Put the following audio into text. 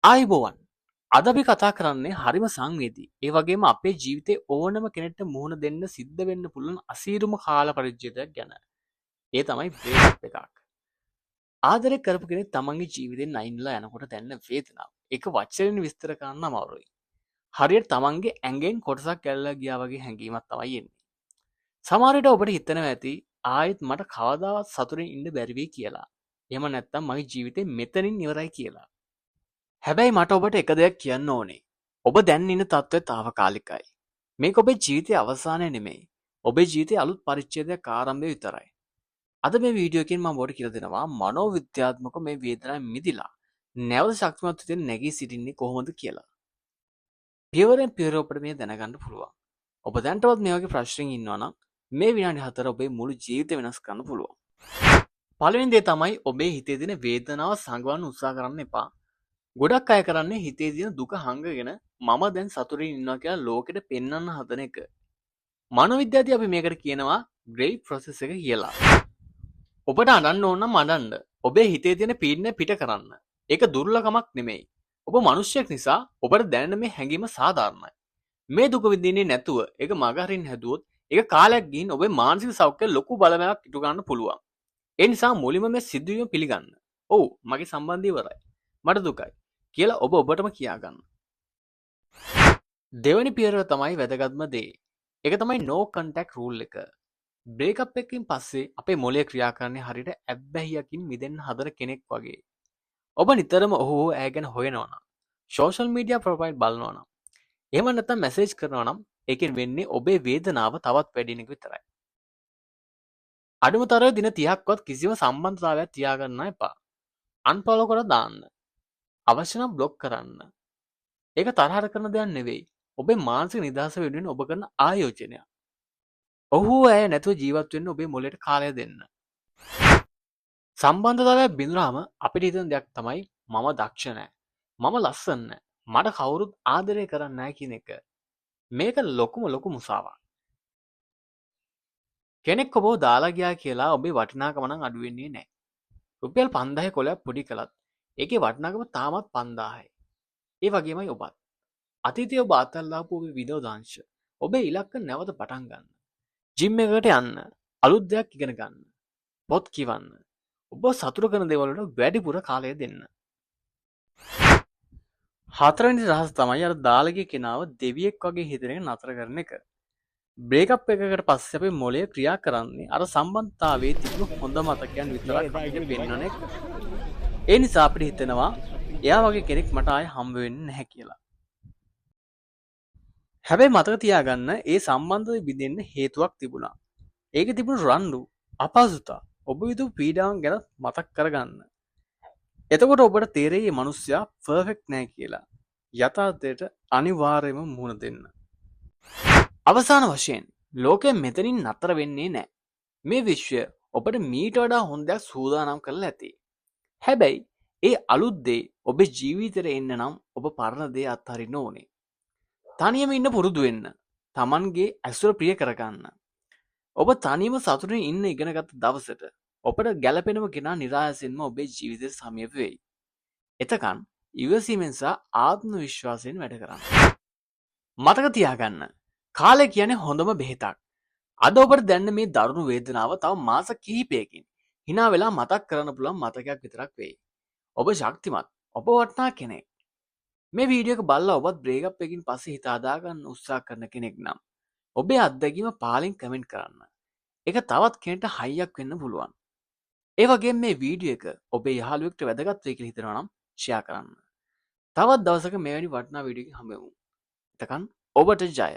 ආයුබෝවන්. අද අපි කතා කරන්නේ හරිම සංවේදී. ඒ වගේම අපේ ජීවිතේ ඕනම කෙනෙක්ට මුහුණ දෙන්න සිද්ධ වෙන්න පුළුවන් අසීරුම කාල පරිච්ඡේදයක් ගැන. ඒ තමයි බ්‍රේකප් එකක්. ආදරේ කරපු කෙනෙක් තමන්ගේ ජීවිතෙන් අයින්ලා යනකොට දැනෙන වේදනාව. ඒක වචනෙන් විස්තර කරන්න අමාරුයි. හරියට තමන්ගේ ඇඟෙන් කොටසක් කැඩලා ගියා වගේ හැඟීමක් තමයි එන්නේ. සමහර විට ඔබට හිතෙනවා ඇති ආයෙත් මට කවදාවත් සතුටින් ඉන්න බැරි වෙයි කියලා. එහෙම නැත්නම් මගේ ජීවිතේ මෙතනින් ඉවරයි කියලා. හැබැයි මට ඔබට එක දෙයක් කියන්න ඕනේ. ඔබ දැන් ඉන්න තත්ත්වය తాවකාලිකයි. මේක ඔබේ ජීවිතයේ අවසානය නෙමෙයි. ඔබේ ජීවිතයේ අලුත් පරිච්ඡේදයක් ආරම්භය විතරයි. අද මේ වීඩියෝ එකෙන් මම ඔබට කියලා දෙනවා මනෝවිද්‍යාත්මක මේ වේදනාවෙන් මිදිලා නැවත ශක්තිමත් වෙන්න නැගී සිටින්නේ කොහොමද කියලා. පියවරෙන් පියවර ඔබට මේ දැනගන්න පුළුවන්. ඔබ දැන්ටවත් මේ වගේ ප්‍රශ්නකින් ඉන්නවා නම් මේ විනාඩි 4 ඔබේ මුළු ජීවිතය වෙනස් කරන්න පුළුවන්. පළවෙනි දේ තමයි ඔබේ හිතේ තියෙන වේදනාව සංගවන්න උත්සාහ කරන්න එපා. ගොඩක් අය කරන්නේ හිතේ තියෙන දුක හංගගෙන මම දැන් සතුටින් ඉන්නවා කියලා ලෝකෙට පෙන්වන්න හදන එක. මනෝවිද්‍යාවේදී අපි මේකට කියනවා ග්‍රේව් ප්‍රොසෙස් එක කියලා. ඔබට අඬන්න ඕන නම් අඬන්න. ඔබේ හිතේ තියෙන පීඩනය පිට කරන්න. ඒක දුර්ලභමක් නෙමෙයි. ඔබ මිනිස්සෙක් නිසා ඔබට දැනෙන මේ හැඟීම සාධාරණයි. මේ දුක විඳින්නේ නැතුව ඒක මගහරින්න හැදුවොත් ඒක කාලයක් ගිහින් ඔබේ මානසික සෞඛ්‍යය ලොකු බලපෑමක් ඉටු ගන්න පුළුවන්. ඒ නිසා මුලින්ම මේ සිදුවීම පිළිගන්න. ඔව් මගේ සම්බන්ධය ඉවරයි. මට දුකයි කියලා ඔබ ඔබටම කියාගන්න. දෙවැනි පියවර තමයි වැදගත්ම දේ. ඒක තමයි no contact rule එක. බ්‍රේකප් එකකින් පස්සේ අපේ මොළය ක්‍රියා කරන්නේ හරියට ඇබ්බැහියකින් මිදෙන්න හදන කෙනෙක් වගේ. ඔබ නිතරම ඔහු ඇය ගැන හොයනවා නම්, සෝෂල් මීඩියා ප්‍රොෆයිල් බලනවා නම්, එහෙම නැත්නම් මැසේජ් කරනවා නම් ඒකෙන් වෙන්නේ ඔබේ වේදනාව තවත් වැඩි වෙන එක විතරයි. අඩුමතරව දින 30ක්වත් කිසිම සම්බන්ධතාවයක් තියාගන්න එපා. අන්ෆලෝ කර දාන්න. අවශ්‍ය නම් බ්ලොක් කරන්න. ඒක තරහට කරන දෙයක් නෙවෙයි. ඔබේ මානසික නිදහස වෙනුවෙන් ඔබ කරන ආයෝජනයක්. ඔහු ඇය නැතුව ජීවත් වෙන්න ඔබේ මොළයට කාලය දෙන්න. සම්බන්ධතාවයක් බිඳුනහම අපිට හිතෙන දෙයක් තමයි මම දක්ෂ නැහැ. මම ලස්සන නැහැ. මට කවුරුත් ආදරය කරන්නේ නැහැ කියන එක. මේක ලොකු මුසාවක්. කෙනෙක් ඔබව දාලා ගියා කියලා ඔබේ වටිනාකම නම් අඩු වෙන්නේ නැහැ. රුපියල් 5000 කොලයක් පොඩි කළත් ඒකේ වටිනාකම තාමත් 5000යි. ඒ වගේමයි ඔබත්. අතීතයේ ඔබ අත්හැරලාපු ඔබේ විනෝදාංශ, ඔබේ ඉලක්ක නැවත පටන් ගන්න. ජිම් එකකට යන්න, අලුත් දෙයක් ඉගෙන ගන්න, පොත් කියවන්න. ඔබ සතුට කරන දේවල් වලට වැඩිපුර කාලය දෙන්න. හතරවෙනි රහස තමයි අර දාලගේ කෙනාව දෙවියෙක් වගේ හිතන එක නතර කරන එක. බ්‍රේකප් එකකට පස්සේ අපේ මොළය ක්‍රියා කරන්නේ අර සම්බන්ධතාවයේ තිබුණු හොඳ මතකයන් විතරක් අපිට පෙන්වන එක. ඒ නිසා අපිට හිතෙනවා එයා වගේ කෙනෙක් මට ආයෙ හම්බ වෙන්නේ නැහැ කියලා. හැබැයි මතක තියාගන්න ඒ සම්බන්ධය බිඳෙන්න හේතුවක් තිබුණා. ඒකේ තිබුණු රණ්ඩු, අපහසුතා, ඔබ විඳපු පීඩාවන් ගැන මතක් කරගන්න. එතකොට ඔබට තේරෙයි මේ මිනිස්සයා පර්ෆෙක්ට් නෑ කියලා. යථාර්ථයට අනිවාර්යයෙන්ම මුහුණ දෙන්න. අවසාන වශයෙන් ලෝකය මෙතනින් නතර වෙන්නේ නෑ. මේ විශ්වය ඔබට මීට වඩා හොඳ දෙයක් සූදානම් කරලා ඇති. හැබැයි ඒ අලුත් දේ ඔබේ ජීවිතේට එන්න නම් ඔබ පරණ දේ අත්හරින්න ඕනේ. තනියම ඉන්න පුරුදු වෙන්න. Tamanගේ ඇසුර ප්‍රිය කරගන්න. ඔබ තනියම සතුටින් ඉන්න ඉගෙනගත්ත දවසට ඔබට ගැළපෙනම කෙනා නිරායසින්ම ඔබේ ජීවිතයට සමීප වෙයි. එතකන් ඉවසීමෙන් සහ ආත්ම විශ්වාසයෙන් වැඩ කරන්න. මතක තියාගන්න. කාලය කියන්නේ හොඳම බෙහෙතක්. අද ඔබට දැනෙන මේ දරුණු වේදනාව තව මාස කිහිපයකින් hina වෙලා මතක් කරන්න පුළුවන් මතකයක් විතරක් වෙයි. ඔබ ශක්තිමත්. ඔබ වටිනා කෙනෙක්. මේ වීඩියෝ එක බලලා ඔබත් බ්‍රේකප් එකකින් පස්සේ හිත හදාගන්න උත්සාහ කරන කෙනෙක් නම් ඔබේ අත්දැකීම පාලින් කමෙන්ට් කරන්න. ඒක තවත් කෙනෙක්ට හයියක් වෙන්න පුළුවන්. ඒ වගේම මේ වීඩියෝ එක ඔබේ යාළුවෙක්ට වැදගත් වෙයි කියලා හිතනවා නම් ෂෙයා කරන්න. තවත් දවසක මෙවැනි වටිනා වීඩියෝ එකකින් හම්බෙමු. එතකන් ඔබට ජය.